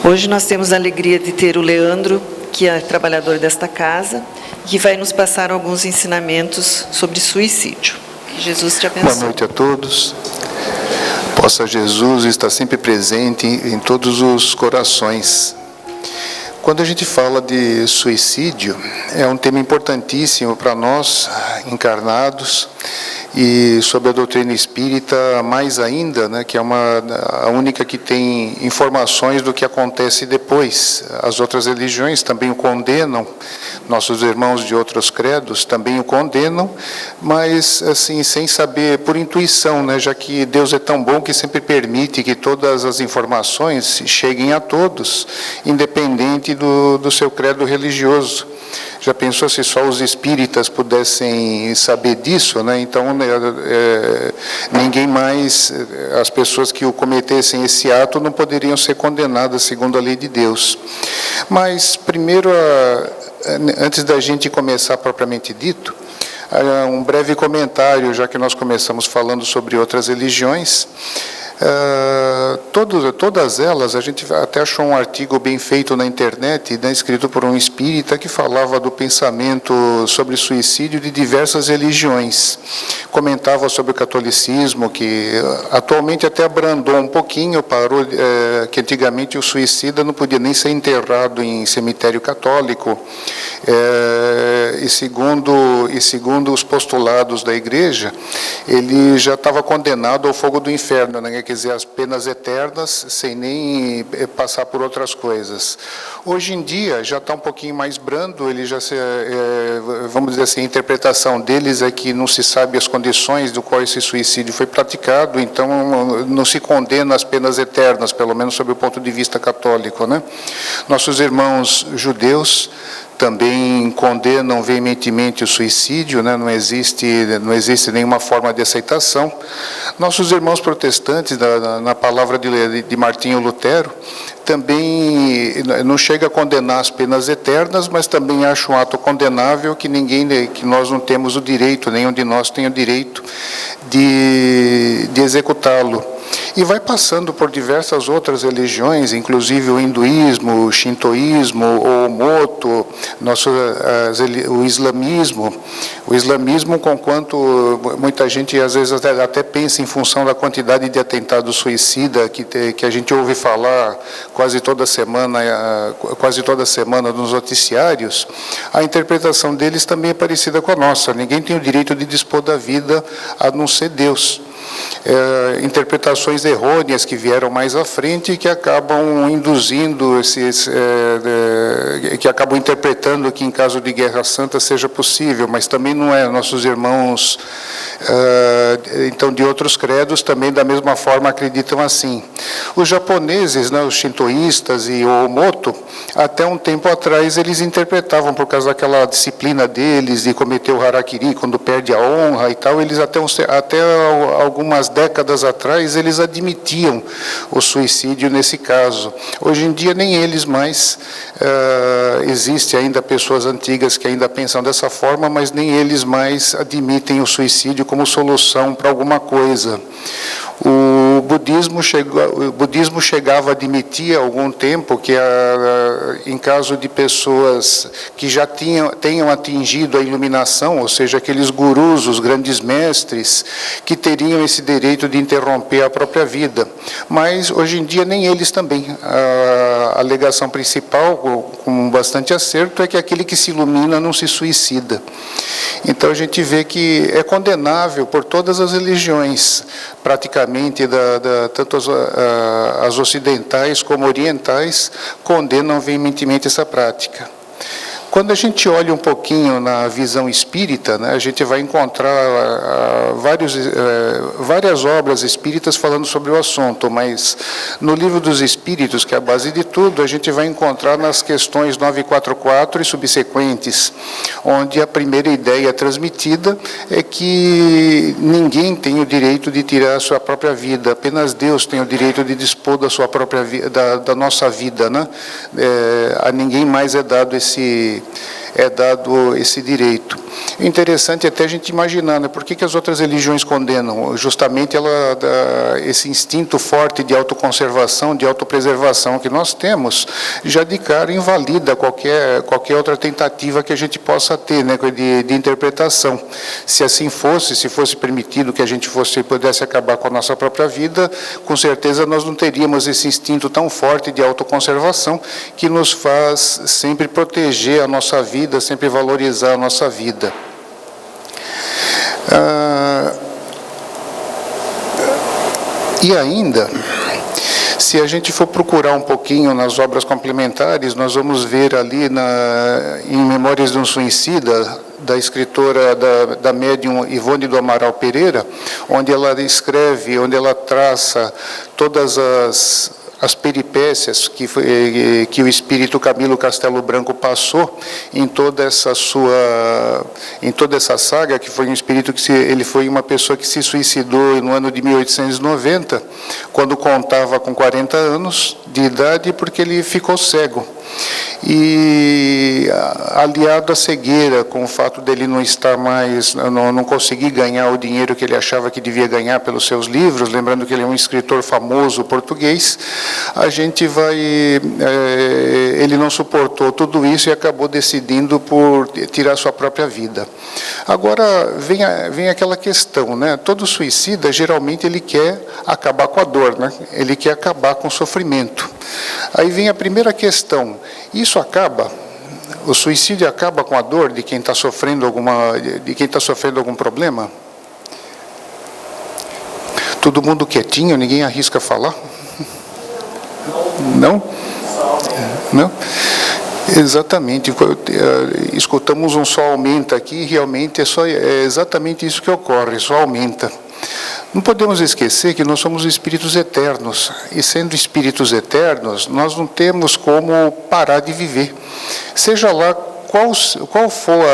Hoje nós temos a alegria de ter o Leandro, que é trabalhador desta casa, que vai nos passar alguns ensinamentos sobre suicídio. Que Jesus te abençoe. Boa noite a todos. Possa Jesus estar sempre presente em todos os corações. Quando a gente fala de suicídio, é um tema importantíssimo para nós, encarnados, e sobre a doutrina espírita, mais ainda, né, que é a única que tem informações do que acontece depois. As outras religiões também o condenam, nossos irmãos de outros credos também o condenam, mas assim, sem saber, por intuição, né, já que Deus é tão bom que sempre permite que todas as informações cheguem a todos, independente do seu credo religioso. Já pensou se só os espíritas pudessem saber disso, né? Então, ninguém mais, as pessoas que cometessem esse ato não poderiam ser condenadas segundo a lei de Deus. Mas, primeiro, antes da gente começar propriamente dito, um breve comentário, já que nós começamos falando sobre outras religiões. Todas elas, a gente até achou um artigo bem feito na internet, né, escrito por um espírita, que falava do pensamento sobre suicídio de diversas religiões. Comentava sobre o catolicismo, que atualmente até abrandou um pouquinho, parou, que antigamente o suicida não podia nem ser enterrado em cemitério católico, e segundo os postulados da igreja, ele já estava condenado ao fogo do inferno, né? Quer dizer, as penas eternas, sem nem passar por outras coisas. Hoje em dia, já está um pouquinho mais brando, ele já vamos dizer assim, a interpretação deles é que não se sabe as condições do qual esse suicídio foi praticado, então não se condena as penas eternas, pelo menos sob o ponto de vista católico, né? Nossos irmãos judeus também condenam veementemente o suicídio, né? Não existe nenhuma forma de aceitação. Nossos irmãos protestantes, na palavra de Martinho Lutero, também não chega a condenar as penas eternas, mas também acha um ato condenável que nós não temos o direito, nenhum de nós tem o direito de executá-lo. E vai passando por diversas outras religiões, inclusive o hinduísmo, o shintoísmo, o moto, o islamismo. O islamismo, conquanto muita gente às vezes até pensa em função da quantidade de atentados suicida que a gente ouve falar quase toda semana nos noticiários, a interpretação deles também é parecida com a nossa. Ninguém tem o direito de dispor da vida a não ser Deus. Interpretações errôneas que vieram mais à frente e que acabam induzindo que acabam interpretando que em caso de guerra santa seja possível, mas também não é. Nossos irmãos então de outros credos também da mesma forma acreditam assim. Os japoneses, né, os shintoístas e o Moto, até um tempo atrás eles interpretavam, por causa daquela disciplina deles de cometer o harakiri quando perde a honra e tal, eles até algumas décadas atrás, eles admitiam o suicídio nesse caso. Hoje em dia, nem eles mais, existe ainda pessoas antigas que ainda pensam dessa forma, mas nem eles mais admitem o suicídio como solução para alguma coisa. O budismo chegava a admitir há algum tempo que, em caso de pessoas que já tenham atingido a iluminação, ou seja, aqueles gurus, os grandes mestres, que teriam esse direito de interromper a própria vida. Mas, hoje em dia, nem eles também. A alegação principal, com bastante acerto, é que aquele que se ilumina não se suicida. Então, a gente vê que é condenável por todas as religiões, praticamente, tanto as ocidentais como orientais, condenam veementemente essa prática. Quando a gente olha um pouquinho na visão espírita, né, a gente vai encontrar várias obras espíritas falando sobre o assunto, mas no Livro dos Espíritos, que é a base de tudo, a gente vai encontrar nas questões 944 e subsequentes, onde a primeira ideia transmitida é que ninguém tem o direito de tirar a sua própria vida, apenas Deus tem o direito de dispor da sua própria vida, da nossa vida, né? A ninguém mais é dado esse direito. O interessante é até a gente imaginar, né, por que as outras religiões condenam? Justamente esse instinto forte de autoconservação, de autopreservação que nós temos, já de cara invalida qualquer outra tentativa que a gente possa ter, né, de interpretação. Se assim fosse, se fosse permitido que a gente pudesse acabar com a nossa própria vida, com certeza nós não teríamos esse instinto tão forte de autoconservação que nos faz sempre proteger a nossa vida, sempre valorizar a nossa vida. E ainda, se a gente for procurar um pouquinho nas obras complementares, nós vamos ver ali em Memórias de um Suicida, da escritora, da médium Ivone do Amaral Pereira, onde ela escreve, onde ela traça todas as peripécias que o espírito Camilo Castelo Branco passou em toda essa saga, que foi um espírito ele foi uma pessoa que se suicidou no ano de 1890, quando contava com 40 anos de idade, porque ele ficou cego. E aliado à cegueira, com o fato dele não estar mais, não conseguir ganhar o dinheiro que ele achava que devia ganhar pelos seus livros, lembrando que ele é um escritor famoso português, ele não suportou tudo isso e acabou decidindo por tirar sua própria vida. Agora vem aquela questão, né? Todo suicida geralmente ele quer acabar com a dor, né? Ele quer acabar com o sofrimento. Aí vem a primeira questão: isso acaba? O suicídio acaba com a dor de quem está sofrendo algum problema? Todo mundo quietinho, ninguém arrisca falar? Não? Não? Exatamente. Escutamos um só aumenta aqui, realmente é exatamente isso que ocorre, só aumenta. Não podemos esquecer que nós somos espíritos eternos, e sendo espíritos eternos, nós não temos como parar de viver. Seja lá qual for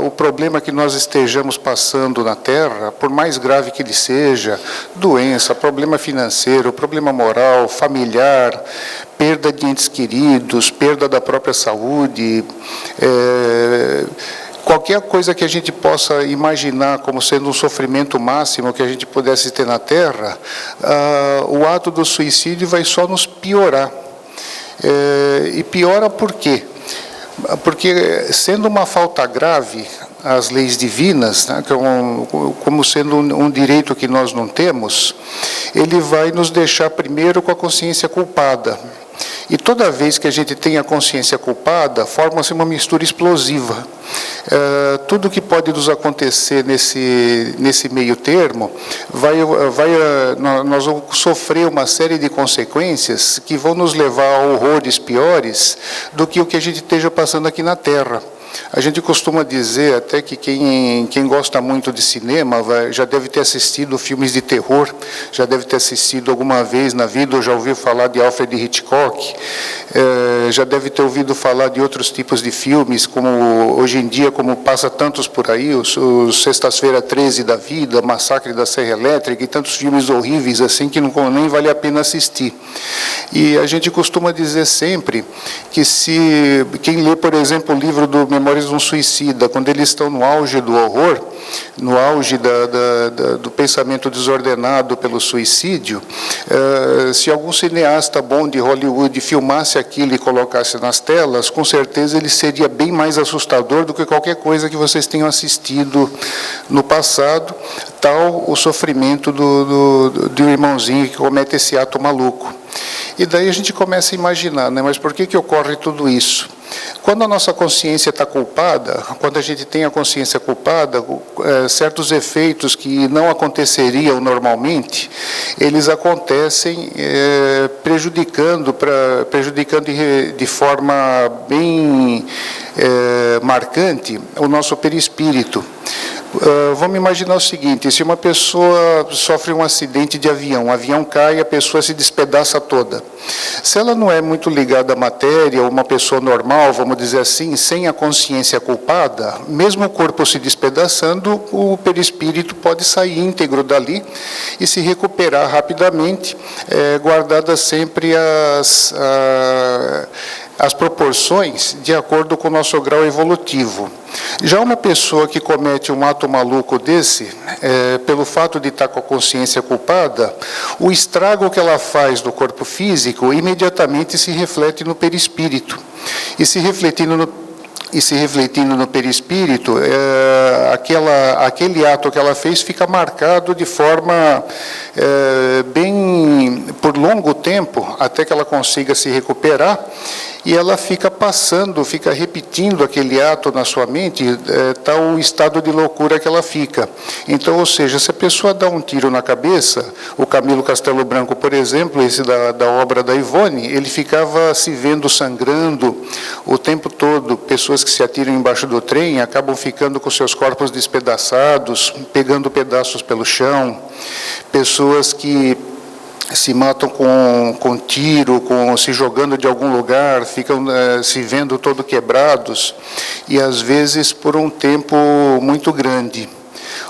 o problema que nós estejamos passando na Terra, por mais grave que ele seja, doença, problema financeiro, problema moral, familiar, perda de entes queridos, perda da própria saúde, qualquer coisa que a gente possa imaginar como sendo um sofrimento máximo que a gente pudesse ter na Terra, o ato do suicídio vai só nos piorar. E piora por quê? Porque, sendo uma falta grave às leis divinas, né, como sendo um direito que nós não temos, ele vai nos deixar primeiro com a consciência culpada. E toda vez que a gente tem a consciência culpada, forma-se uma mistura explosiva. Tudo que pode nos acontecer nesse meio termo, nós vamos sofrer uma série de consequências que vão nos levar a horrores piores do que o que a gente esteja passando aqui na Terra. A gente costuma dizer até que quem gosta muito de cinema já deve ter assistido filmes de terror, já deve ter assistido alguma vez na vida, ou já ouviu falar de Alfred Hitchcock, já deve ter ouvido falar de outros tipos de filmes, como hoje em dia, como passa tantos por aí, os Sexta-feira 13 da Vida, Massacre da Serra Elétrica, e tantos filmes horríveis assim que nem vale a pena assistir. E a gente costuma dizer sempre que quem lê, por exemplo, o livro do Memórias de um Suicida, quando eles estão no auge do horror, no auge do pensamento desordenado pelo suicídio, se algum cineasta bom de Hollywood filmasse aquilo e colocasse nas telas, com certeza ele seria bem mais assustador do que qualquer coisa que vocês tenham assistido no passado, tal o sofrimento do irmãozinho que comete esse ato maluco. E daí a gente começa a imaginar, né? Mas por que ocorre tudo isso? Quando a nossa consciência está culpada, quando a gente tem a consciência culpada, certos efeitos que não aconteceriam normalmente, eles acontecem prejudicando de forma bem marcante o nosso perispírito. Vamos imaginar o seguinte: se uma pessoa sofre um acidente de avião, o avião cai e a pessoa se despedaça toda. Se ela não é muito ligada à matéria, ou uma pessoa normal, vamos dizer assim, sem a consciência culpada, mesmo o corpo se despedaçando, o perispírito pode sair íntegro dali e se recuperar rapidamente, guardadas sempre as proporções de acordo com o nosso grau evolutivo. Já uma pessoa que comete um ato maluco desse, pelo fato de estar com a consciência culpada, o estrago que ela faz no corpo físico imediatamente se reflete no perispírito. E se refletindo no perispírito, aquele ato que ela fez fica marcado de forma bem por longo tempo, até que ela consiga se recuperar, e ela fica repetindo aquele ato na sua mente, tal o estado de loucura que ela fica. Então, ou seja, se a pessoa dá um tiro na cabeça, o Camilo Castelo Branco, por exemplo, esse da obra da Ivone, ele ficava se vendo sangrando o tempo todo. Pessoas que se atiram embaixo do trem acabam ficando com seus corpos despedaçados, pegando pedaços pelo chão. Pessoas que se matam com tiro, se jogando de algum lugar, ficam se vendo todo quebrados, e às vezes por um tempo muito grande.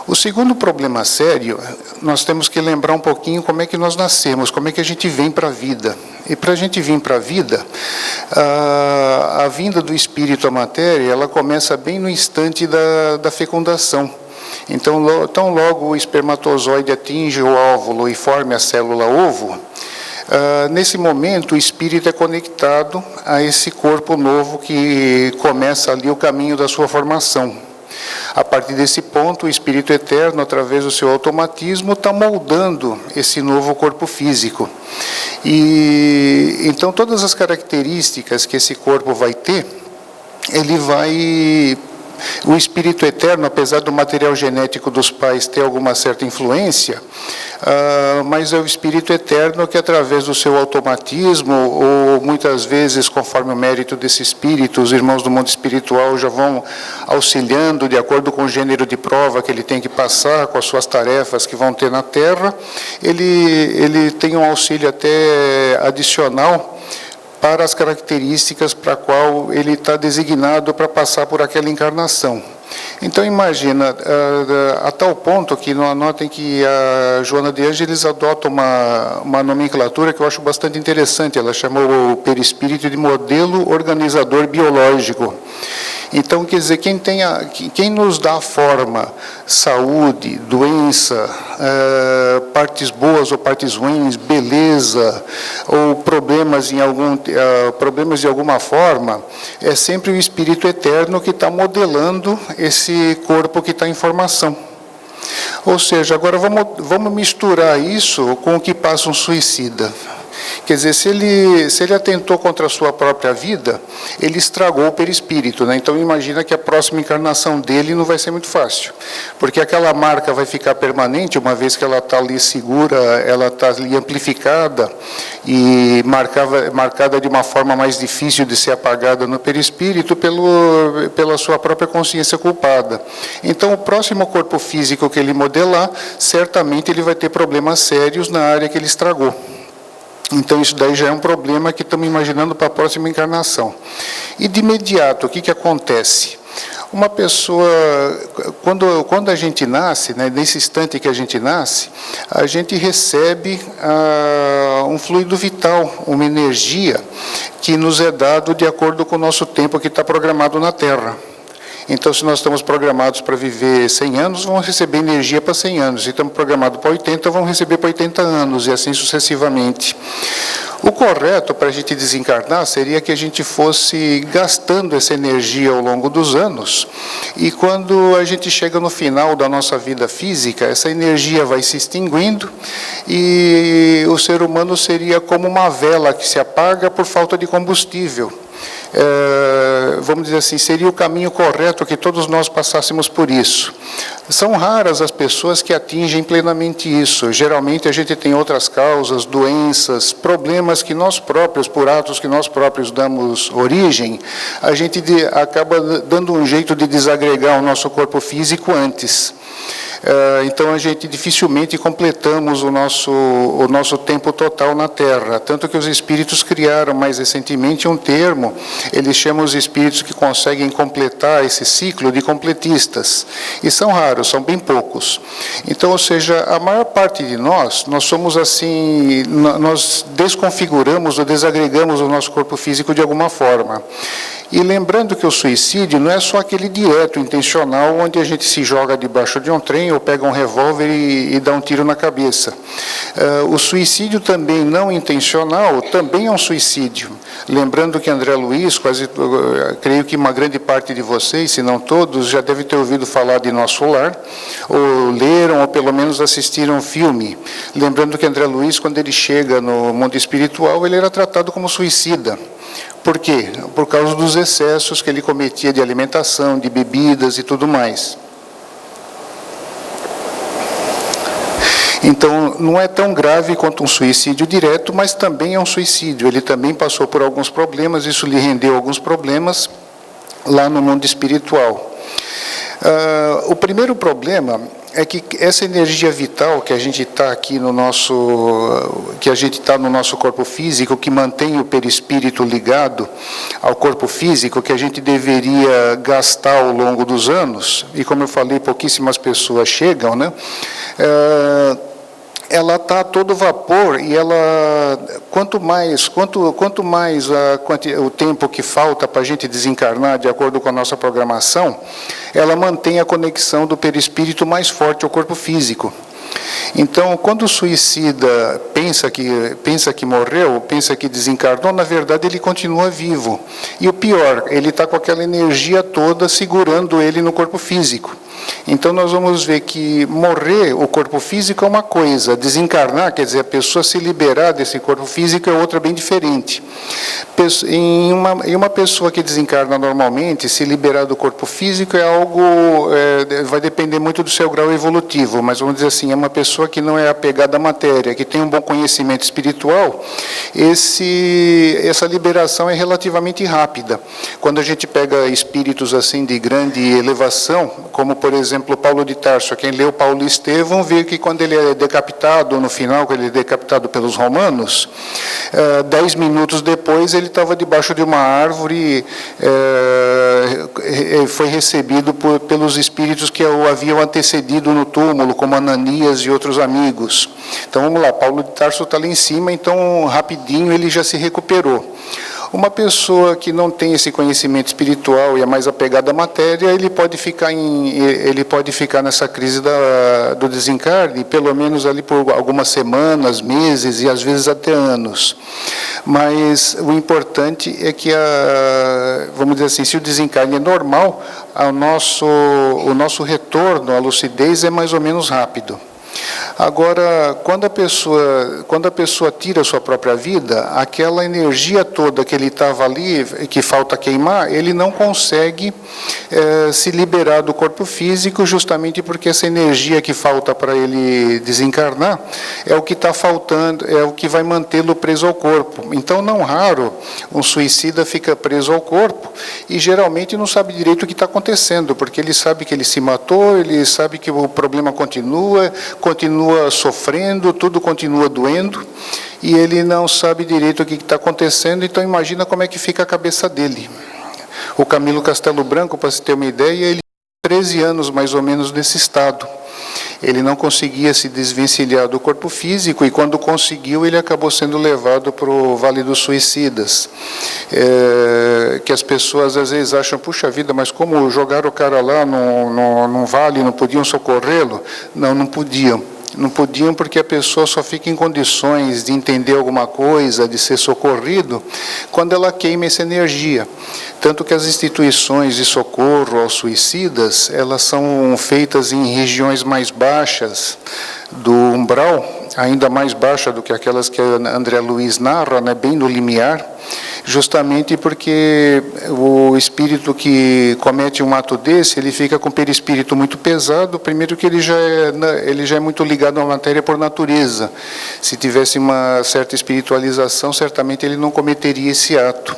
O segundo problema sério, nós temos que lembrar um pouquinho como é que nós nascemos, como é que a gente vem para a vida. E para a gente vir para a vida, a vinda do espírito à matéria, ela começa bem no instante da fecundação. Então, tão logo o espermatozoide atinge o óvulo e forme a célula ovo, nesse momento o espírito é conectado a esse corpo novo que começa ali o caminho da sua formação. A partir desse ponto, o Espírito Eterno, através do seu automatismo, está moldando esse novo corpo físico. E então todas as características que esse corpo vai ter, o Espírito Eterno, apesar do material genético dos pais ter alguma certa influência, mas é o Espírito Eterno que, através do seu automatismo, ou muitas vezes, conforme o mérito desse Espírito, os irmãos do mundo espiritual já vão auxiliando de acordo com o gênero de prova que ele tem que passar, com as suas tarefas que vão ter na Terra. Ele tem um auxílio até adicional para as características para a qual ele está designado para passar por aquela encarnação. Então, imagina, a tal ponto que notem que a Joana de Ângeles adota uma nomenclatura que eu acho bastante interessante. Ela chamou o perispírito de modelo organizador biológico. Então, quer dizer, quem nos dá a forma, saúde, doença, partes boas ou partes ruins, beleza, ou problemas de alguma forma, é sempre o Espírito Eterno que está modelando esse corpo que está em formação. Ou seja, agora vamos misturar isso com o que passa um suicida. Quer dizer, se ele atentou contra a sua própria vida, ele estragou o perispírito, né? Então, imagina que a próxima encarnação dele não vai ser muito fácil, porque aquela marca vai ficar permanente, uma vez que ela está ali segura, ela está ali amplificada e marcada de uma forma mais difícil de ser apagada no perispírito pela sua própria consciência culpada. Então, o próximo corpo físico que ele modelar, certamente ele vai ter problemas sérios na área que ele estragou. Então, isso daí já é um problema que estamos imaginando para a próxima encarnação. E, de imediato, o que acontece? Uma pessoa, quando a gente nasce, né, nesse instante que a gente nasce, a gente recebe um fluido vital, uma energia que nos é dado de acordo com o nosso tempo que está programado na Terra. Então, se nós estamos programados para viver 100 anos, vamos receber energia para 100 anos. Se estamos programados para 80, vamos receber para 80 anos, e assim sucessivamente. O correto para a gente desencarnar seria que a gente fosse gastando essa energia ao longo dos anos, e quando a gente chega no final da nossa vida física, essa energia vai se extinguindo, e o ser humano seria como uma vela que se apaga por falta de combustível. Vamos dizer assim, seria o caminho correto que todos nós passássemos por isso. São raras as pessoas que atingem plenamente isso. Geralmente a gente tem outras causas, doenças, problemas que nós próprios, por atos que nós próprios damos origem, a gente acaba dando um jeito de desagregar o nosso corpo físico antes. Então, a gente dificilmente completamos o nosso tempo total na Terra. Tanto que os espíritos criaram mais recentemente um termo, eles chamam os espíritos que conseguem completar esse ciclo de completistas. E são raros, são bem poucos. Então, ou seja, a maior parte de nós somos assim, nós desconfiguramos ou desagregamos o nosso corpo físico de alguma forma. E lembrando que o suicídio não é só aquele direto, intencional, onde a gente se joga debaixo de um trem ou pega um revólver e dá um tiro na cabeça. O suicídio também não intencional também é um suicídio. Lembrando que André Luiz, creio que uma grande parte de vocês, se não todos, já deve ter ouvido falar de Nosso Lar, ou leram, ou pelo menos assistiram um filme. Lembrando que André Luiz, quando ele chega no mundo espiritual, ele era tratado como suicida. Por quê? Por causa dos excessos que ele cometia de alimentação, de bebidas e tudo mais. Então, não é tão grave quanto um suicídio direto, mas também é um suicídio. Ele também passou por alguns problemas, isso lhe rendeu alguns problemas lá no mundo espiritual. O primeiro problema é que essa energia vital que a gente está aqui no nosso corpo físico, que mantém o perispírito ligado ao corpo físico, que a gente deveria gastar ao longo dos anos, e como eu falei, pouquíssimas pessoas chegam, né? Ela está a todo vapor e ela, quanto mais o tempo que falta para a gente desencarnar, de acordo com a nossa programação, ela mantém a conexão do perispírito mais forte ao corpo físico. Então, quando o suicida pensa que morreu, pensa que desencarnou, na verdade ele continua vivo. E o pior, ele está com aquela energia toda segurando ele no corpo físico. Então, nós vamos ver que morrer o corpo físico é uma coisa, desencarnar, quer dizer, a pessoa se liberar desse corpo físico é outra bem diferente. Em uma pessoa que desencarna normalmente, se liberar do corpo físico é algo, vai depender muito do seu grau evolutivo, mas vamos dizer assim, é uma pessoa que não é apegada à matéria, que tem um bom conhecimento espiritual, essa liberação é relativamente rápida. Quando a gente pega espíritos assim de grande elevação, como por exemplo Paulo de Tarso, quem leu Paulo e Estevão, vê que quando ele é decapitado, no final, quando ele é decapitado pelos romanos, 10 minutos depois ele estava debaixo de uma árvore, foi recebido pelos espíritos que o haviam antecedido no túmulo, como Ananias e outros amigos. Então vamos lá, Paulo de Tarso está lá em cima, então rapidinho ele já se recuperou. Uma pessoa que não tem esse conhecimento espiritual e é mais apegada à matéria, ele pode ficar nessa crise do desencarne, pelo menos ali por algumas semanas, meses e às vezes até anos. Mas o importante é que, vamos dizer assim, se o desencarne é normal, o nosso retorno à lucidez é mais ou menos rápido. Agora, quando a pessoa tira a sua própria vida, aquela energia toda que ele estava ali, que falta queimar, ele não consegue se liberar do corpo físico, justamente porque essa energia que falta para ele desencarnar é o que está faltando, é o que vai mantê-lo preso ao corpo. Então, não raro, um suicida fica preso ao corpo e geralmente não sabe direito o que está acontecendo, porque ele sabe que ele se matou, ele sabe que o problema continua sofrendo, tudo continua doendo, e ele não sabe direito o que está acontecendo, então imagina como é que fica a cabeça dele. O Camilo Castelo Branco, para se ter uma ideia, ele 13 anos mais ou menos nesse estado. Ele não conseguia se desvencilhar do corpo físico e quando conseguiu ele acabou sendo levado para o Vale dos Suicidas. Que as pessoas às vezes acham, puxa vida, mas como jogaram o cara lá num vale, não podiam socorrê-lo? Não podiam. Não podiam porque a pessoa só fica em condições de entender alguma coisa, de ser socorrido, quando ela queima essa energia. Tanto que as instituições de socorro aos suicidas, elas são feitas em regiões mais baixas do umbral, ainda mais baixa do que aquelas que André Luiz narra, né, bem no limiar, justamente porque o espírito que comete um ato desse, ele fica com o perispírito muito pesado, primeiro que ele já é muito ligado à matéria por natureza. Se tivesse uma certa espiritualização, certamente ele não cometeria esse ato.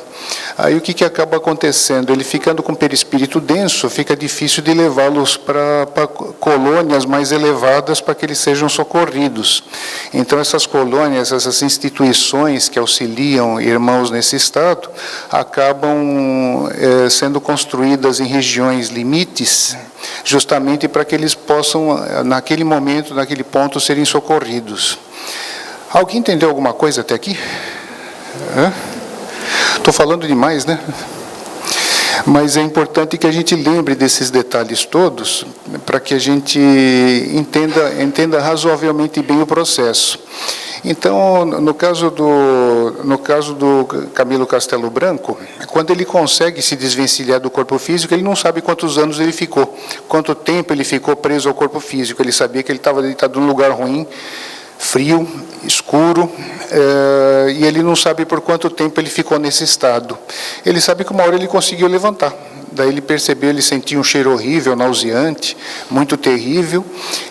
Aí o que acaba acontecendo? Ele ficando com perispírito denso, fica difícil de levá-los para colônias mais elevadas para que eles sejam socorridos. Então essas colônias, essas instituições que auxiliam irmãos nesse estado, acabam sendo construídas em regiões limites, justamente para que eles possam, naquele momento, naquele ponto, serem socorridos. Alguém entendeu alguma coisa até aqui? Estou falando demais, né? Mas é importante que a gente lembre desses detalhes todos, para que a gente entenda razoavelmente bem o processo. Então, no caso do Camilo Castelo Branco, quando ele consegue se desvencilhar do corpo físico, ele não sabe quantos anos ele ficou, quanto tempo ele ficou preso ao corpo físico. Ele sabia que ele estava deitado num lugar ruim, frio, escuro, e ele não sabe por quanto tempo ele ficou nesse estado. Ele sabe que uma hora ele conseguiu levantar. Daí ele percebeu, ele sentia um cheiro horrível, nauseante, muito terrível,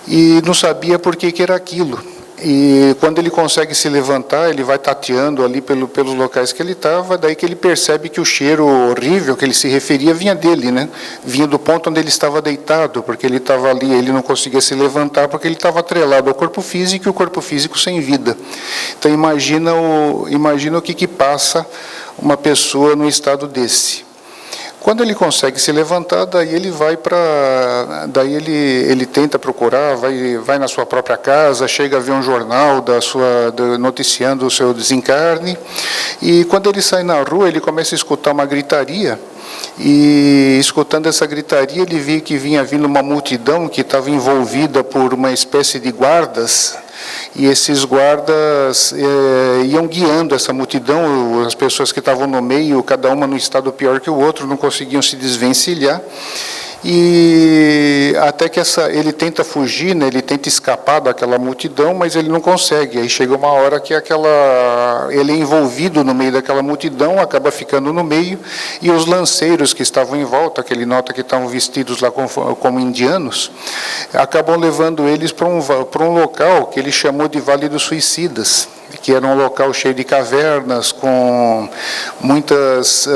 e não sabia por que era aquilo. E quando ele consegue se levantar, ele vai tateando ali pelos locais que ele estava, daí que ele percebe que o cheiro horrível que ele se referia vinha dele, né? Vinha do ponto onde ele estava deitado, porque ele estava ali, ele não conseguia se levantar, porque ele estava atrelado ao corpo físico e o corpo físico sem vida. Então imagina o que passa uma pessoa num estado desse. Quando ele consegue se levantar, daí ele vai daí ele tenta procurar, vai na sua própria casa, chega a ver um jornal noticiando o seu desencarne, e quando ele sai na rua, ele começa a escutar uma gritaria, e escutando essa gritaria, ele viu que vinha vindo uma multidão que estava envolvida por uma espécie de guardas, e esses guardas iam guiando essa multidão, as pessoas que estavam no meio, cada uma num estado pior que o outro, não conseguiam se desvencilhar. E até que ele tenta fugir, né, ele tenta escapar daquela multidão, mas ele não consegue. Aí chega uma hora que ele é envolvido no meio daquela multidão, acaba ficando no meio, e os lanceiros que estavam em volta, que ele nota que estavam vestidos lá como indianos, acabam levando eles para um local que ele chamou de Vale dos Suicidas, que era um local cheio de cavernas, com muitas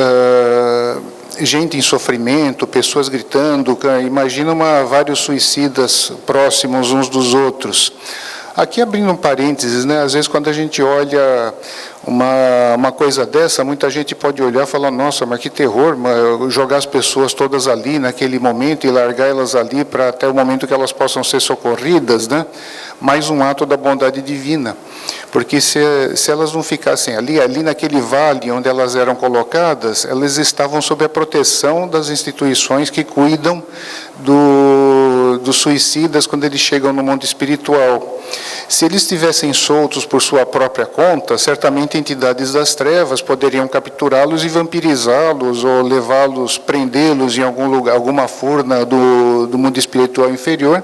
gente em sofrimento, pessoas gritando. Imagina vários suicidas próximos uns dos outros. Aqui, abrindo um parênteses, né, às vezes quando a gente olha uma coisa dessa, muita gente pode olhar e falar: nossa, mas que terror, jogar as pessoas todas ali naquele momento e largar elas ali para até o momento que elas possam ser socorridas, né? Mais um ato da bondade divina, porque se elas não ficassem ali naquele vale onde elas eram colocadas, elas estavam sob a proteção das instituições que cuidam dos suicidas quando eles chegam no mundo espiritual. Se eles estivessem soltos por sua própria conta, certamente entidades das trevas poderiam capturá-los e vampirizá-los, ou levá-los, prendê-los em algum lugar, alguma furna do mundo espiritual inferior,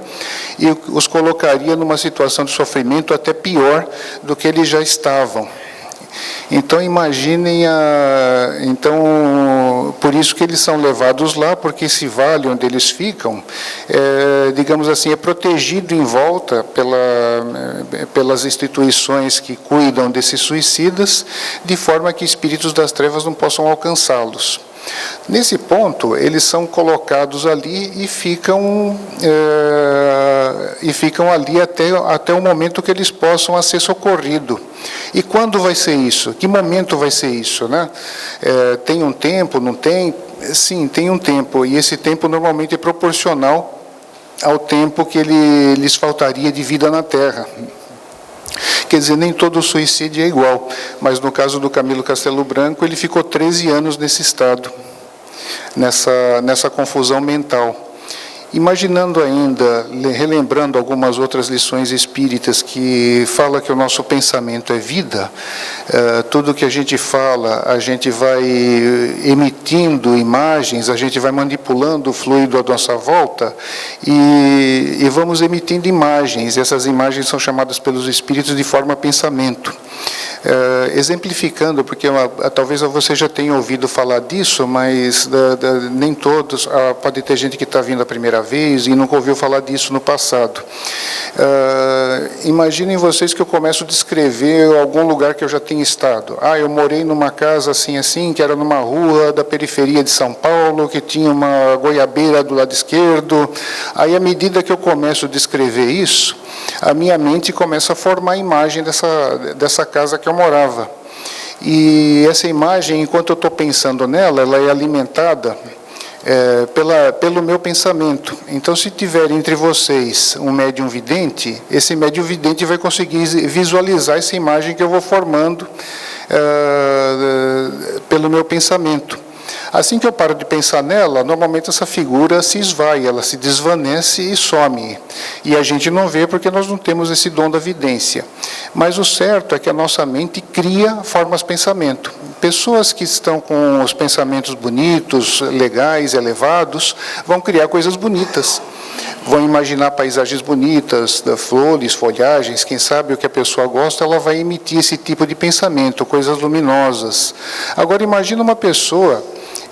e os colocaria numa situação de sofrimento até pior do que eles já estavam. Então imaginem, por isso que eles são levados lá, porque esse vale onde eles ficam, digamos assim, é protegido em volta pelas instituições que cuidam desses suicidas, de forma que espíritos das trevas não possam alcançá-los. Nesse ponto, eles são colocados ali e ficam ali até o momento que eles possam ser socorridos. E quando vai ser isso? Que momento vai ser isso, né? Tem um tempo, não tem? Sim, tem um tempo, e esse tempo normalmente é proporcional ao tempo que lhes faltaria de vida na Terra. Quer dizer, nem todo suicídio é igual, mas no caso do Camilo Castelo Branco, ele ficou 13 anos nesse estado, nessa confusão mental. Imaginando ainda, relembrando algumas outras lições espíritas que fala que o nosso pensamento é vida, tudo que a gente fala, a gente vai emitindo imagens, a gente vai manipulando o fluido à nossa volta e vamos emitindo imagens. Essas imagens são chamadas pelos espíritos de forma pensamento. Exemplificando, porque talvez você já tenha ouvido falar disso, mas nem todos, pode ter gente que está vindo a primeira vez e nunca ouviu falar disso no passado. Imaginem vocês que eu começo a descrever algum lugar que eu já tenha estado. Eu morei numa casa assim, que era numa rua da periferia de São Paulo, que tinha uma goiabeira do lado esquerdo. Aí, à medida que eu começo a descrever isso, a minha mente começa a formar a imagem dessa casa que eu morava. E essa imagem, enquanto eu estou pensando nela, ela é alimentada pelo meu pensamento. Então, se tiver entre vocês um médium vidente, esse médium vidente vai conseguir visualizar essa imagem que eu vou formando pelo meu pensamento. Assim que eu paro de pensar nela, normalmente essa figura se esvai, ela se desvanece e some. E a gente não vê porque nós não temos esse dom da vidência. Mas o certo é que a nossa mente cria formas de pensamento. Pessoas que estão com os pensamentos bonitos, legais, elevados, vão criar coisas bonitas. Vão imaginar paisagens bonitas, flores, folhagens, quem sabe o que a pessoa gosta, ela vai emitir esse tipo de pensamento, coisas luminosas. Agora, imagina uma pessoa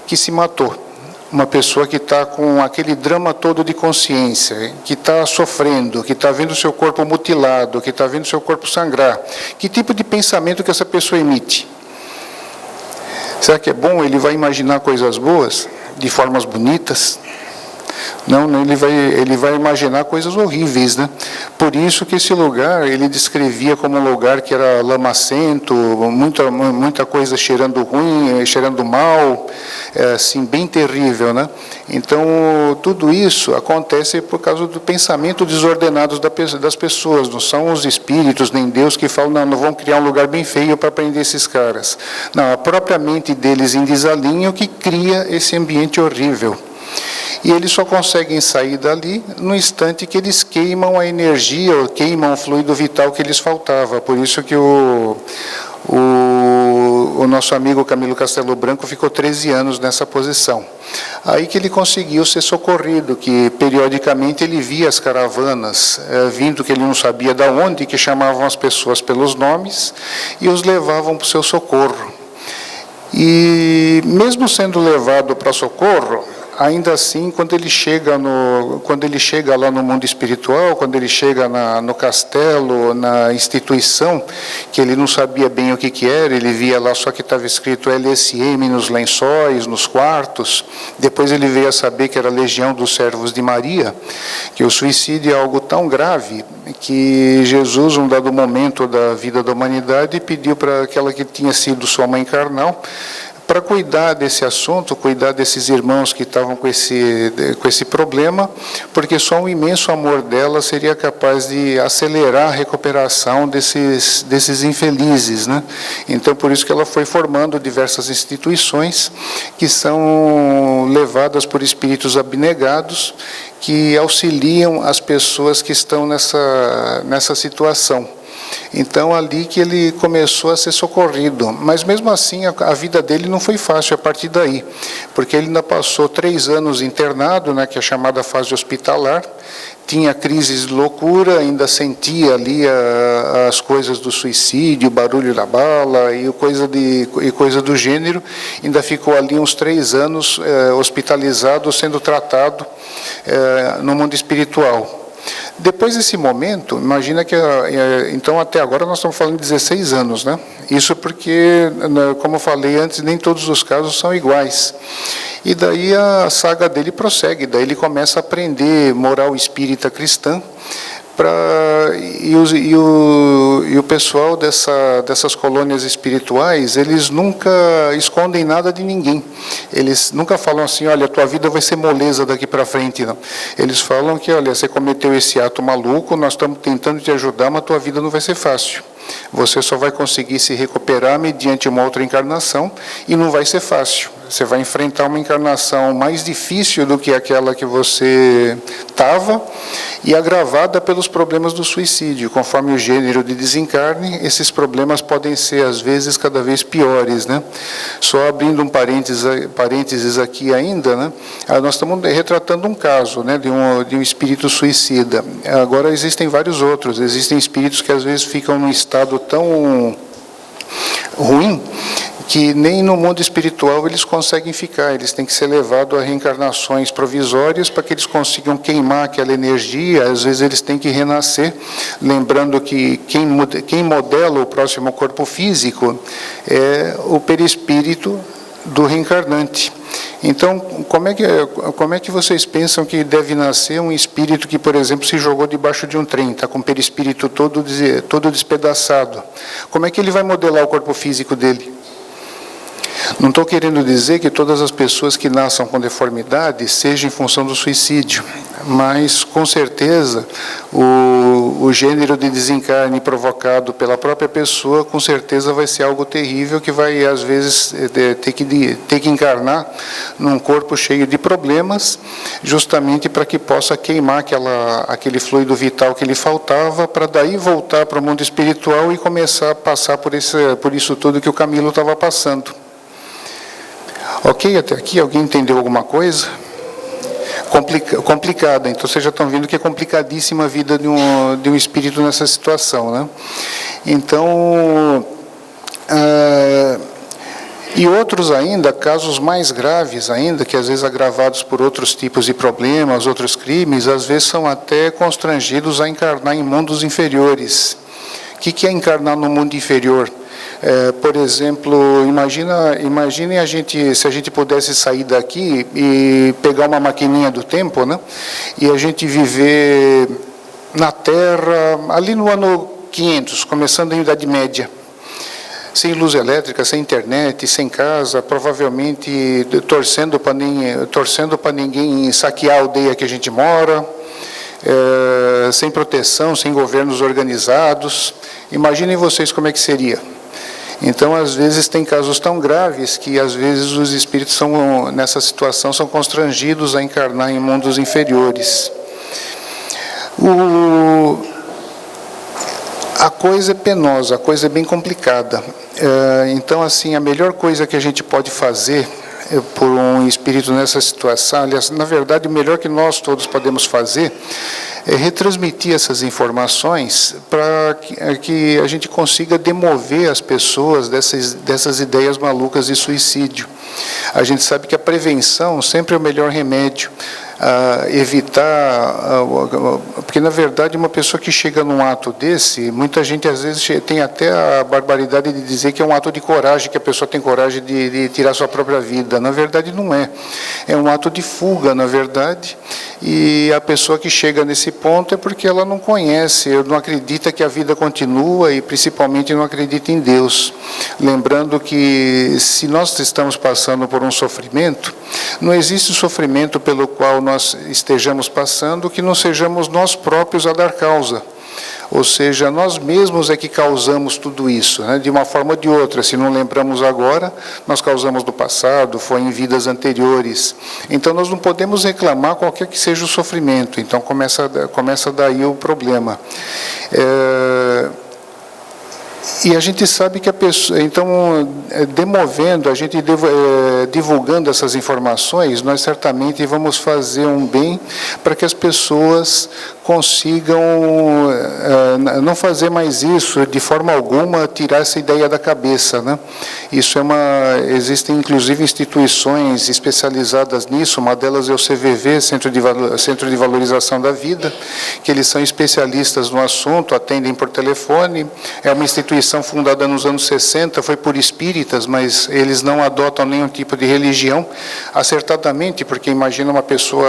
que se matou, uma pessoa que está com aquele drama todo de consciência, que está sofrendo, que está vendo seu corpo mutilado, que está vendo seu corpo sangrar. Que tipo de pensamento que essa pessoa emite? Será que é bom? Ele vai imaginar coisas boas, de formas bonitas? Não, ele vai imaginar coisas horríveis, né? Por isso que esse lugar, ele descrevia como um lugar que era lamacento, muita coisa cheirando ruim, cheirando mal, assim, bem terrível, né? Então, tudo isso acontece por causa do pensamento desordenado das pessoas. Não são os espíritos, nem Deus que falam, não vão criar um lugar bem feio para prender esses caras. Não, a própria mente deles em desalinho que cria esse ambiente horrível. E eles só conseguem sair dali no instante que eles queimam a energia, ou queimam o fluido vital que lhes faltava. Por isso que o nosso amigo Camilo Castelo Branco ficou 13 anos nessa posição. Aí que ele conseguiu ser socorrido, que periodicamente ele via as caravanas vindo, que ele não sabia de onde, que chamavam as pessoas pelos nomes e os levavam para o seu socorro. E mesmo sendo levado para socorro, ainda assim, quando ele chega lá no mundo espiritual, quando ele chega no castelo, na instituição, que ele não sabia bem o que era, ele via lá só que estava escrito LSM nos lençóis, nos quartos. Depois ele veio a saber que era a Legião dos Servos de Maria, que o suicídio é algo tão grave que Jesus, num dado momento da vida da humanidade, pediu para aquela que tinha sido sua mãe carnal, para cuidar desse assunto, cuidar desses irmãos que estavam com esse problema, porque só um imenso amor dela seria capaz de acelerar a recuperação desses infelizes, né? Então, por isso que ela foi formando diversas instituições que são levadas por espíritos abnegados, que auxiliam as pessoas que estão nessa situação. Então, ali que ele começou a ser socorrido. Mas, mesmo assim, a vida dele não foi fácil a partir daí, porque ele ainda passou 3 anos internado, né, que é a chamada fase hospitalar, tinha crises de loucura, ainda sentia ali as coisas do suicídio, o barulho da bala e coisa do gênero. Ainda ficou ali uns 3 anos hospitalizado, sendo tratado no mundo espiritual. Depois desse momento, imagina que, então, até agora nós estamos falando de 16 anos, né? Isso porque, como eu falei antes, nem todos os casos são iguais. E daí a saga dele prossegue, daí ele começa a aprender moral espírita cristã, e o pessoal dessas colônias espirituais, eles nunca escondem nada de ninguém. Eles nunca falam assim, olha, tua vida vai ser moleza daqui para frente, não. Eles falam que, olha, você cometeu esse ato maluco, nós estamos tentando te ajudar, mas tua vida não vai ser fácil. Você só vai conseguir se recuperar mediante uma outra encarnação e não vai ser fácil. Você vai enfrentar uma encarnação mais difícil do que aquela que você estava e agravada pelos problemas do suicídio. Conforme o gênero de desencarne, esses problemas podem ser, às vezes, cada vez piores, né? Só abrindo um parênteses aqui ainda, né? Nós estamos retratando um caso, né, de um espírito suicida. Agora, existem vários outros. Existem espíritos que, às vezes, ficam num estado tão ruim, que nem no mundo espiritual eles conseguem ficar, eles têm que ser levados a reencarnações provisórias para que eles consigam queimar aquela energia. Às vezes eles têm que renascer, lembrando que quem modela o próximo corpo físico é o perispírito do reencarnante. Então, como é que vocês pensam que deve nascer um espírito que, por exemplo, se jogou debaixo de um trem, está com o perispírito todo despedaçado? Como é que ele vai modelar o corpo físico dele? Não estou querendo dizer que todas as pessoas que nasçam com deformidade sejam em função do suicídio, mas, com certeza, o gênero de desencarne provocado pela própria pessoa, com certeza vai ser algo terrível, que vai, às vezes, ter que encarnar num corpo cheio de problemas, justamente para que possa queimar aquele fluido vital que lhe faltava, para daí voltar para o mundo espiritual e começar a passar por isso tudo que o Camilo estava passando. Ok, até aqui, alguém entendeu alguma coisa? Complicada, então vocês já estão vendo que é complicadíssima a vida de um espírito nessa situação, né? Então, e outros ainda, casos mais graves ainda, que às vezes agravados por outros tipos de problemas, outros crimes, às vezes são até constrangidos a encarnar em mundos inferiores. O que é encarnar no mundo inferior? Por exemplo, imaginem se a gente pudesse sair daqui e pegar uma maquininha do tempo, né? E a gente viver na Terra, ali no ano 500, começando a Idade Média, sem luz elétrica, sem internet, sem casa, provavelmente torcendo para ninguém saquear a aldeia que a gente mora, sem proteção, sem governos organizados. Imaginem vocês como é que seria. Então, às vezes, tem casos tão graves que, às vezes, os espíritos nessa situação, são constrangidos a encarnar em mundos inferiores. A coisa é penosa, a coisa é bem complicada. Então, assim, a melhor coisa que a gente pode fazer por um espírito nessa situação, aliás, na verdade, o melhor que nós todos podemos fazer é retransmitir essas informações para que a gente consiga demover as pessoas dessas ideias malucas de suicídio. A gente sabe que a prevenção sempre é o melhor remédio. Evitar, porque na verdade uma pessoa que chega num ato desse, muita gente às vezes tem até a barbaridade de dizer que é um ato de coragem, que a pessoa tem coragem de tirar sua própria vida. Na verdade não é, é um ato de fuga, na verdade, e a pessoa que chega nesse ponto é porque ela não conhece, não acredita que a vida continua e principalmente não acredita em Deus. Lembrando que se nós estamos passando por um sofrimento, não existe sofrimento pelo qual nós estejamos passando que não sejamos nós próprios a dar causa. Ou seja, nós mesmos é que causamos tudo isso, né? De uma forma ou de outra. Se não lembramos agora, nós causamos no passado, foi em vidas anteriores. Então, nós não podemos reclamar qualquer que seja o sofrimento. Então, começa daí o problema. E a gente sabe que a pessoa, então, demovendo, a gente divulgando essas informações, nós certamente vamos fazer um bem para que as pessoas consigam não fazer mais isso, de forma alguma, tirar essa ideia da cabeça, né? Isso existem inclusive instituições especializadas nisso, uma delas é o CVV, Centro de Valorização da Vida, que eles são especialistas no assunto, atendem por telefone, é uma instituição fundada nos anos 60, foi por espíritas, mas eles não adotam nenhum tipo de religião, acertadamente, porque imagina uma pessoa,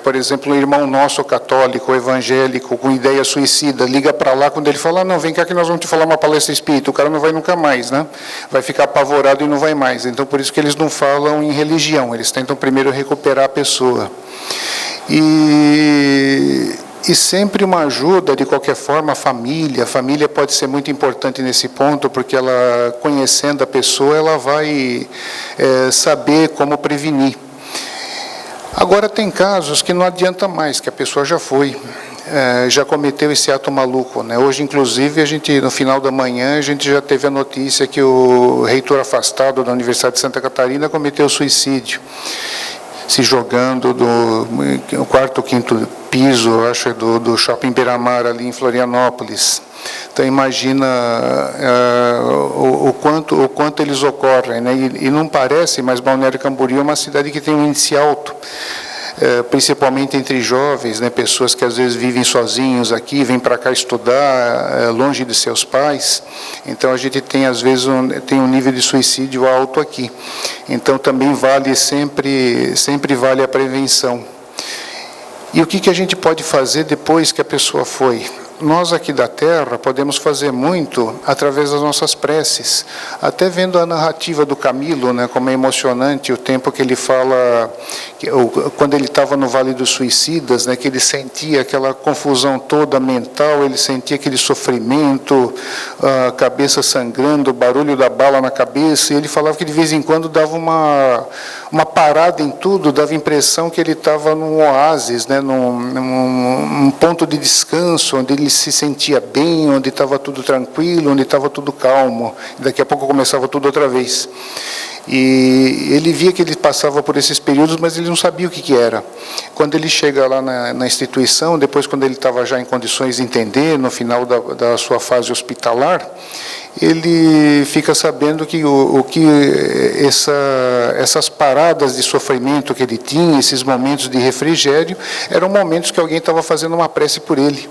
por exemplo, um irmão nosso católico, evangélico, com ideia suicida, liga para lá, quando ele fala, não, vem cá que nós vamos te falar uma palestra espírita, o cara não vai nunca mais, né? Vai ficar apavorado e não vai mais. Então, por isso que eles não falam em religião, eles tentam primeiro recuperar a pessoa. E sempre uma ajuda, de qualquer forma, a família pode ser muito importante nesse ponto, porque ela, conhecendo a pessoa, ela vai saber como prevenir. Agora, tem casos que não adianta mais, que a pessoa já foi, já cometeu esse ato maluco, né? Hoje, inclusive, no final da manhã, a gente já teve a notícia que o reitor afastado da Universidade de Santa Catarina cometeu suicídio. se jogando do quarto ou quinto piso, acho, do Shopping Beira-Mar, ali em Florianópolis. Então, imagina o quanto eles ocorrem, né? E não parece, mas Balneário Camboriú é uma cidade que tem um índice alto, principalmente entre jovens, né? Pessoas que às vezes vivem sozinhos aqui, vêm para cá estudar, longe de seus pais. Então, a gente tem, às vezes, tem um nível de suicídio alto aqui. Então, também vale sempre vale a prevenção. E o que a gente pode fazer depois que a pessoa foi? Nós aqui da Terra podemos fazer muito através das nossas preces. Até vendo a narrativa do Camilo, né, como é emocionante o tempo que ele fala, quando ele estava no Vale dos Suicidas, né, que ele sentia aquela confusão toda mental, ele sentia aquele sofrimento, a cabeça sangrando, o barulho da bala na cabeça, e ele falava que de vez em quando dava uma parada em tudo, dava a impressão que ele estava num oásis, né, num ponto de descanso, onde ele se sentia bem, onde estava tudo tranquilo, onde estava tudo calmo. Daqui a pouco começava tudo outra vez. E ele via que ele passava por esses períodos, mas ele não sabia o que era. Quando ele chega lá na instituição, depois quando ele estava já em condições de entender, no final da sua fase hospitalar, ele fica sabendo que essas paradas de sofrimento que ele tinha, esses momentos de refrigério, eram momentos que alguém estava fazendo uma prece por ele.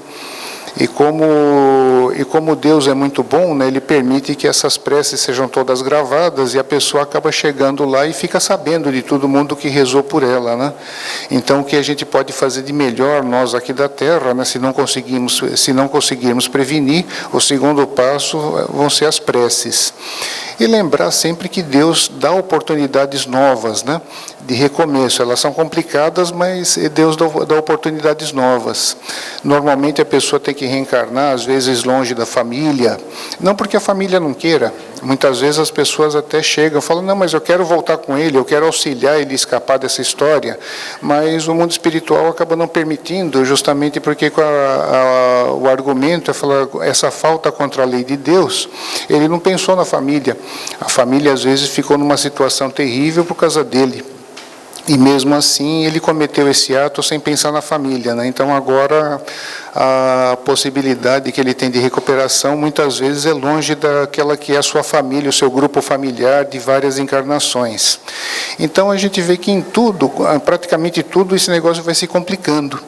E como Deus é muito bom, né, Ele permite que essas preces sejam todas gravadas e a pessoa acaba chegando lá e fica sabendo de todo mundo que rezou por ela, né? Então, o que a gente pode fazer de melhor, nós aqui da Terra, né, se não conseguirmos prevenir, o segundo passo vão ser as preces. E lembrar sempre que Deus dá oportunidades novas, né, de recomeço. Elas são complicadas, mas Deus dá oportunidades novas. Normalmente a pessoa tem que reencarnar, às vezes longe da família, não porque a família não queira. Muitas vezes as pessoas até chegam e falam, não, mas eu quero voltar com ele, eu quero auxiliar ele a escapar dessa história, mas o mundo espiritual acaba não permitindo, justamente porque o argumento é falar, essa falta contra a lei de Deus, ele não pensou na família. A família às vezes ficou numa situação terrível por causa dele. E mesmo assim ele cometeu esse ato sem pensar na família, né? Então agora a possibilidade que ele tem de recuperação muitas vezes é longe daquela que é a sua família, o seu grupo familiar de várias encarnações. Então a gente vê que em tudo, praticamente tudo, esse negócio vai se complicando.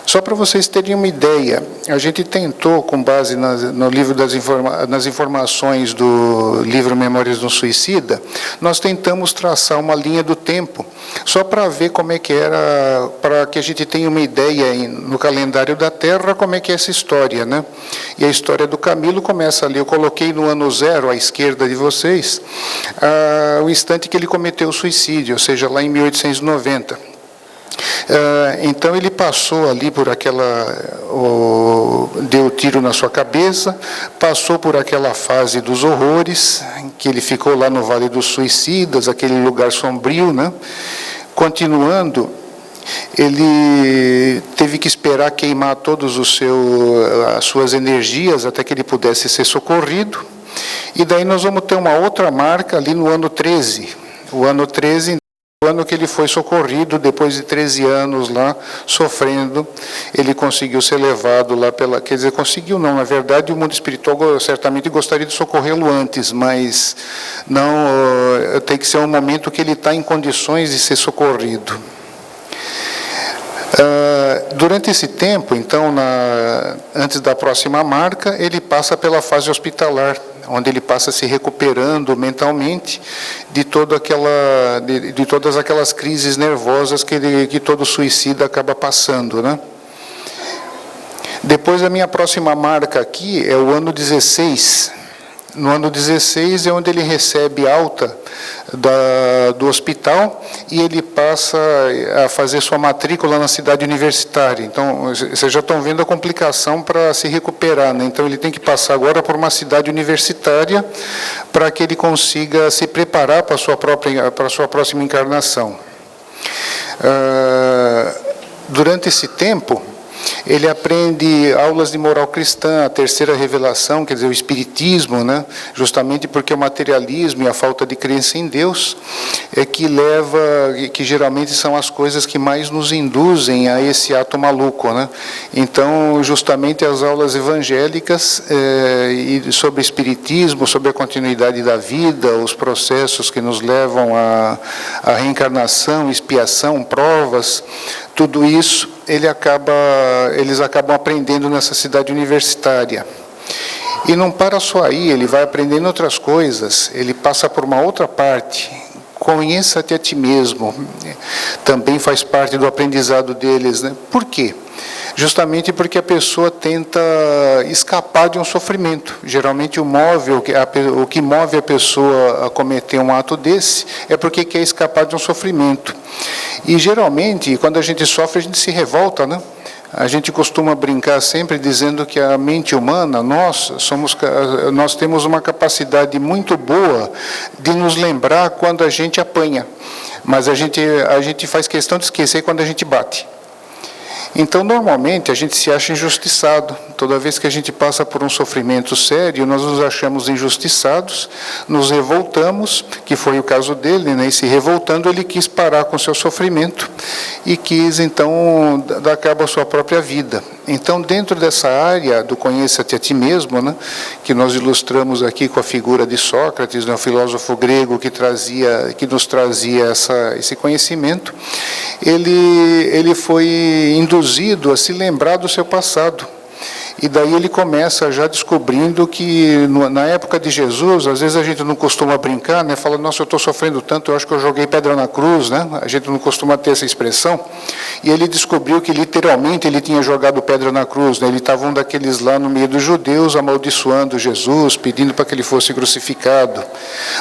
Só para vocês terem uma ideia, a gente tentou, com base no livro nas informações do livro Memórias do Suicida, nós tentamos traçar uma linha do tempo, só para ver como é que era, para que a gente tenha uma ideia no calendário da Terra, como é que é essa história, né? E a história do Camilo começa ali, eu coloquei no ano 0, à esquerda de vocês, o instante que ele cometeu o suicídio, ou seja, lá em 1890. Então ele passou ali por deu tiro na sua cabeça, passou por aquela fase dos horrores, que ele ficou lá no Vale dos Suicidas, aquele lugar sombrio, né? Continuando, ele teve que esperar queimar todas as suas energias até que ele pudesse ser socorrido, e daí nós vamos ter uma outra marca ali no ano 13, o ano 13, o ano que ele foi socorrido, depois de 13 anos lá, sofrendo, ele conseguiu ser levado lá quer dizer, conseguiu não, na verdade o mundo espiritual certamente gostaria de socorrê-lo antes, mas não, tem que ser um momento que ele está em condições de ser socorrido. Durante esse tempo, então, antes da próxima marca, ele passa pela fase hospitalar, onde ele passa se recuperando mentalmente de todas aquelas crises nervosas que todo suicida acaba passando, né? Depois, a minha próxima marca aqui é o ano 16. No ano 16 é onde ele recebe alta do hospital e ele passa a fazer sua matrícula na cidade universitária. Então, vocês já estão vendo a complicação para se recuperar, né? Então, ele tem que passar agora por uma cidade universitária para que ele consiga se preparar para a sua próxima encarnação. Durante esse tempo, Ele aprende aulas de moral cristã, a terceira revelação, quer dizer, o espiritismo, né? Justamente porque o materialismo e a falta de crença em Deus é que que geralmente são as coisas que mais nos induzem a esse ato maluco, né? Então, justamente as aulas evangélicas e sobre espiritismo, sobre a continuidade da vida, os processos que nos levam à reencarnação, expiação, provas, tudo isso eles acabam aprendendo nessa cidade universitária. E não para só aí, ele vai aprendendo outras coisas, ele passa por uma outra parte. Conheça-te a ti mesmo, também faz parte do aprendizado deles, né? Por quê? Justamente porque a pessoa tenta escapar de um sofrimento. Geralmente o que move a pessoa a cometer um ato desse é porque quer escapar de um sofrimento. E geralmente, quando a gente sofre, a gente se revolta, né? A gente costuma brincar sempre dizendo que a mente humana, nós temos uma capacidade muito boa de nos lembrar quando a gente apanha, mas a gente faz questão de esquecer quando a gente bate. Então, normalmente, a gente se acha injustiçado. Toda vez que a gente passa por um sofrimento sério, nós nos achamos injustiçados, nos revoltamos, que foi o caso dele, né? E se revoltando, ele quis parar com o seu sofrimento e quis, então, dar cabo à sua própria vida. Então, dentro dessa área do conheça-te a ti mesmo, né? Que nós ilustramos aqui com a figura de Sócrates, né? Um filósofo grego que nos trazia esse conhecimento, ele foi induzido a se lembrar do seu passado. E daí ele começa já descobrindo que na época de Jesus, às vezes a gente não costuma brincar, né? Fala, nossa, eu estou sofrendo tanto, eu acho que eu joguei pedra na cruz, né? A gente não costuma ter essa expressão. E ele descobriu que literalmente ele tinha jogado pedra na cruz, né? Ele estava um daqueles lá no meio dos judeus, amaldiçoando Jesus, pedindo para que ele fosse crucificado.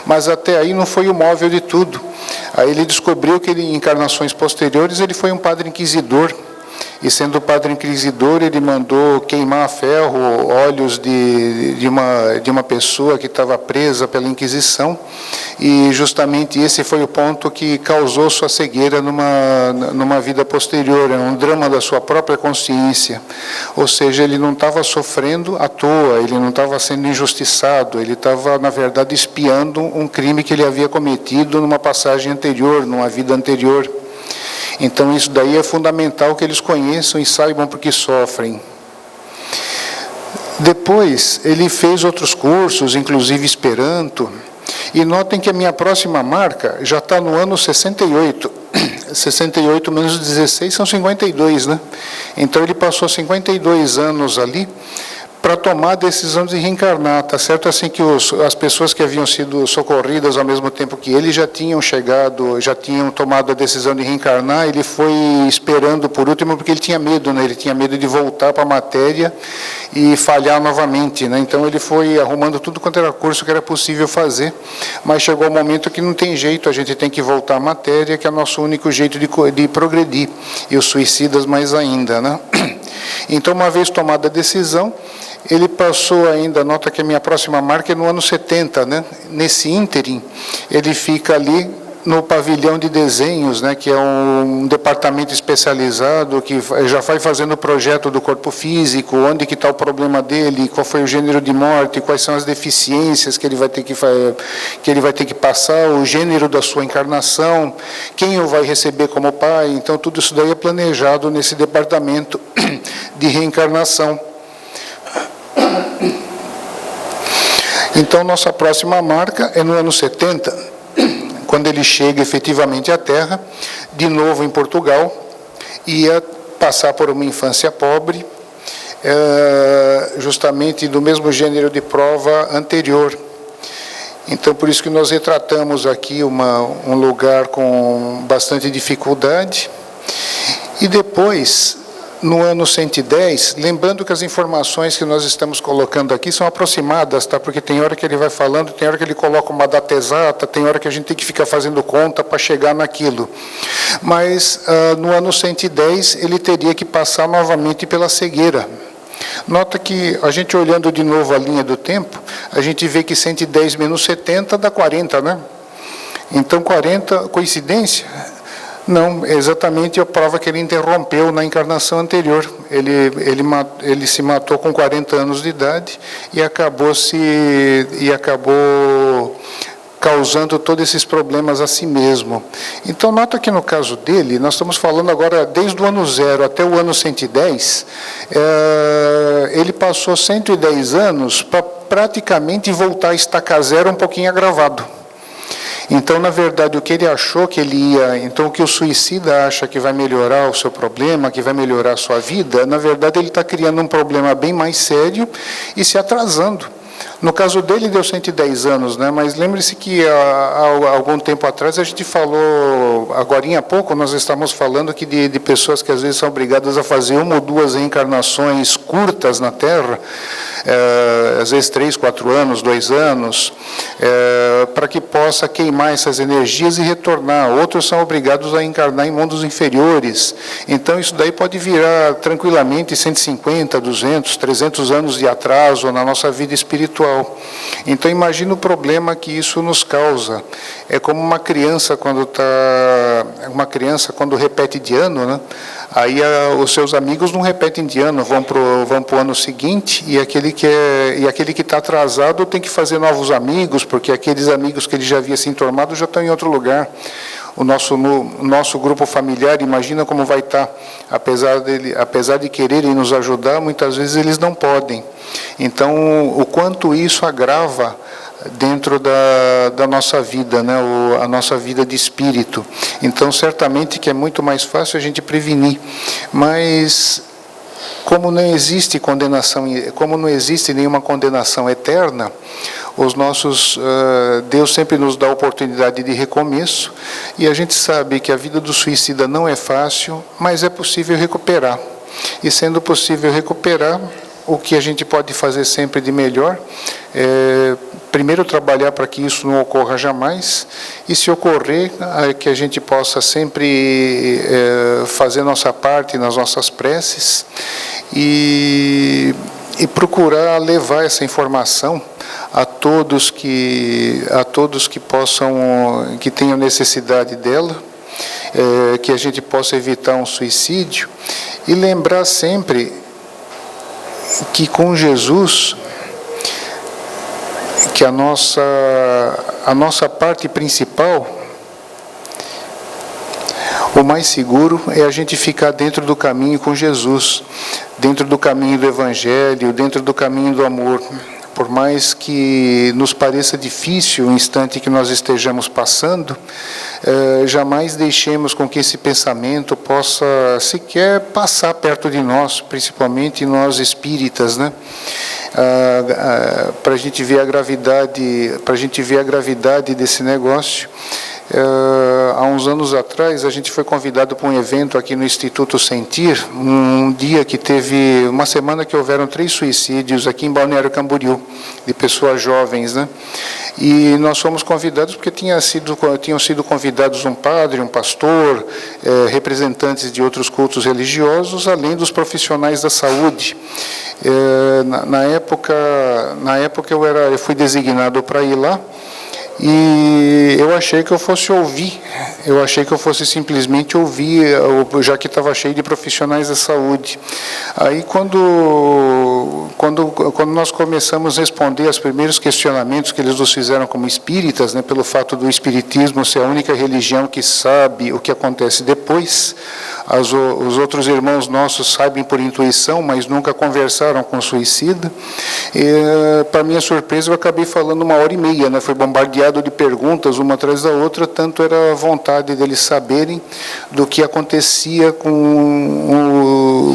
Mas até aí não foi o móvel de tudo. Aí ele descobriu que em encarnações posteriores ele foi um padre inquisidor. E sendo padre inquisidor, ele mandou queimar a ferro olhos de uma pessoa que estava presa pela Inquisição. E justamente esse foi o ponto que causou sua cegueira numa vida posterior, um drama da sua própria consciência. Ou seja, ele não estava sofrendo à toa, ele não estava sendo injustiçado, ele estava, na verdade, expiando um crime que ele havia cometido numa passagem anterior, numa vida anterior. Então, isso daí é fundamental que eles conheçam e saibam por que sofrem. Depois, ele fez outros cursos, inclusive Esperanto. E notem que a minha próxima marca já está no ano 68. 68 menos 16 são 52, né? Então, ele passou 52 anos ali para tomar a decisão de reencarnar. Está certo assim que as pessoas que haviam sido socorridas ao mesmo tempo que ele já tinham tomado a decisão de reencarnar, ele foi esperando por último porque ele tinha medo, né? Ele tinha medo de voltar para a matéria e falhar novamente, né? Então ele foi arrumando tudo quanto era curso que era possível fazer, mas chegou o momento que não tem jeito, a gente tem que voltar à matéria, que é o nosso único jeito de progredir, e os suicidas mais ainda, né? Então, uma vez tomada a decisão, ele passou ainda, nota que a minha próxima marca é no ano 70, né? Nesse ínterim, ele fica ali no pavilhão de desenhos, né? Que é um departamento especializado que já vai fazendo o projeto do corpo físico, onde que está o problema dele, qual foi o gênero de morte, quais são as deficiências que ele vai ter que passar, o gênero da sua encarnação, quem o vai receber como pai. Então, tudo isso daí é planejado nesse departamento de reencarnação. Então, nossa próxima marca é no ano 70, quando ele chega efetivamente à Terra, de novo em Portugal, ia passar por uma infância pobre, justamente do mesmo gênero de prova anterior. Então, por isso que nós retratamos aqui um lugar com bastante dificuldade. E depois, no ano 110, lembrando que as informações que nós estamos colocando aqui são aproximadas, tá? Porque tem hora que ele vai falando, tem hora que ele coloca uma data exata, tem hora que a gente tem que ficar fazendo conta para chegar naquilo. Mas, no ano 110, ele teria que passar novamente pela cegueira. Nota que, a gente olhando de novo a linha do tempo, a gente vê que 110 menos 70 dá 40, né? Então, 40, coincidência? Não, exatamente a prova que ele interrompeu na encarnação anterior. Ele se matou com 40 anos de idade e acabou causando todos esses problemas a si mesmo. Então, nota que no caso dele, nós estamos falando agora desde o ano 0 até o ano 110, ele passou 110 anos para praticamente voltar a estacar zero um pouquinho agravado. Então, na verdade, o que ele achou que ele ia... Então, o que o suicida acha que vai melhorar o seu problema, que vai melhorar a sua vida, na verdade, ele está criando um problema bem mais sério e se atrasando. No caso dele, deu 110 anos, né? Mas lembre-se que há algum tempo atrás a gente falou, agorinha há pouco, nós estávamos falando que de pessoas que às vezes são obrigadas a fazer 1 ou 2 reencarnações curtas na Terra, às vezes 3, 4 anos, 2 anos, para que possa queimar essas energias e retornar. Outros são obrigados a encarnar em mundos inferiores. Então, isso daí pode virar tranquilamente 150, 200, 300 anos de atraso na nossa vida espiritual. Então, imagina o problema que isso nos causa. É como uma criança quando repete de ano, né? Aí os seus amigos não repetem de ano, vão para o ano seguinte, e aquele que está atrasado tem que fazer novos amigos, porque aqueles amigos que ele já havia se enturmado já estão em outro lugar. O nosso grupo familiar, imagina como vai estar, apesar de quererem nos ajudar, muitas vezes eles não podem. Então, o quanto isso agrava dentro da nossa vida, né? A nossa vida de espírito. Então, certamente que é muito mais fácil a gente prevenir, mas como não existe condenação, como não existe nenhuma condenação eterna, Deus sempre nos dá a oportunidade de recomeço, e a gente sabe que a vida do suicida não é fácil, mas é possível recuperar. E sendo possível recuperar, o que a gente pode fazer sempre de melhor é, primeiro, trabalhar para que isso não ocorra jamais, e se ocorrer, que a gente possa sempre fazer nossa parte nas nossas preces e procurar levar essa informação a todos que tenham necessidade dela, que a gente possa evitar um suicídio, e lembrar sempre que com Jesus, que a nossa parte principal, o mais seguro é a gente ficar dentro do caminho com Jesus, dentro do caminho do Evangelho, dentro do caminho do amor. Por mais que nos pareça difícil o instante que nós estejamos passando, jamais deixemos com que esse pensamento possa sequer passar perto de nós, principalmente nós espíritas, né? Para a gente ver a gravidade desse negócio. Há uns anos atrás, a gente foi convidado para um evento aqui no Instituto Sentir, um dia que teve, uma semana que houveram 3 suicídios aqui em Balneário Camboriú, de pessoas jovens, né? E nós fomos convidados porque tinham sido convidados um padre, um pastor, representantes de outros cultos religiosos, além dos profissionais da saúde. Na época eu fui designado para ir lá, e eu achei que eu fosse simplesmente ouvir, já que estava cheio de profissionais da saúde. Aí, quando nós começamos a responder aos primeiros questionamentos que eles nos fizeram como espíritas, né, pelo fato do espiritismo ser a única religião que sabe o que acontece depois, os outros irmãos nossos sabem por intuição, mas nunca conversaram com o suicida. Para minha surpresa, eu acabei falando 1h30, né? Foi bombardeado de perguntas, uma atrás da outra, tanto era a vontade deles saberem do que acontecia com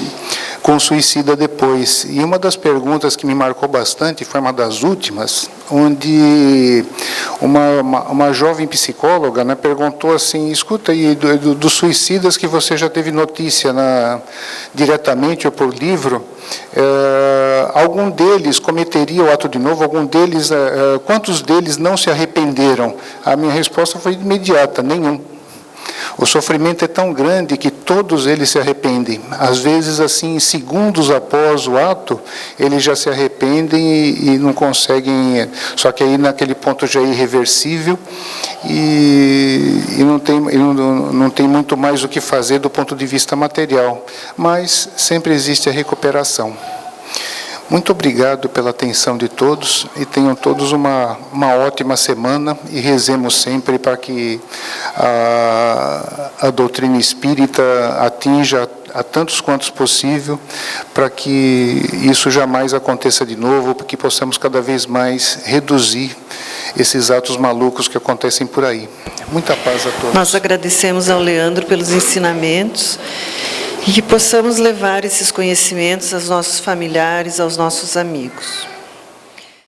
o suicida depois. E uma das perguntas que me marcou bastante, foi uma das últimas, onde uma jovem psicóloga, né, perguntou assim: escuta, e dos suicidas que você já teve notícia diretamente ou por livro, algum deles cometeria o ato de novo? Quantos deles não se arrependeram? A minha resposta foi imediata: nenhum. O sofrimento é tão grande que todos eles se arrependem. Às vezes, assim, segundos após o ato, eles já se arrependem e não conseguem... Só que aí, naquele ponto, já é irreversível e não tem muito mais o que fazer do ponto de vista material. Mas sempre existe a recuperação. Muito obrigado pela atenção de todos e tenham todos uma ótima semana e rezemos sempre para que a doutrina espírita atinja a tantos quantos possível, para que isso jamais aconteça de novo, para que possamos cada vez mais reduzir esses atos malucos que acontecem por aí. Muita paz a todos. Nós agradecemos ao Leandro pelos ensinamentos e que possamos levar esses conhecimentos aos nossos familiares, aos nossos amigos.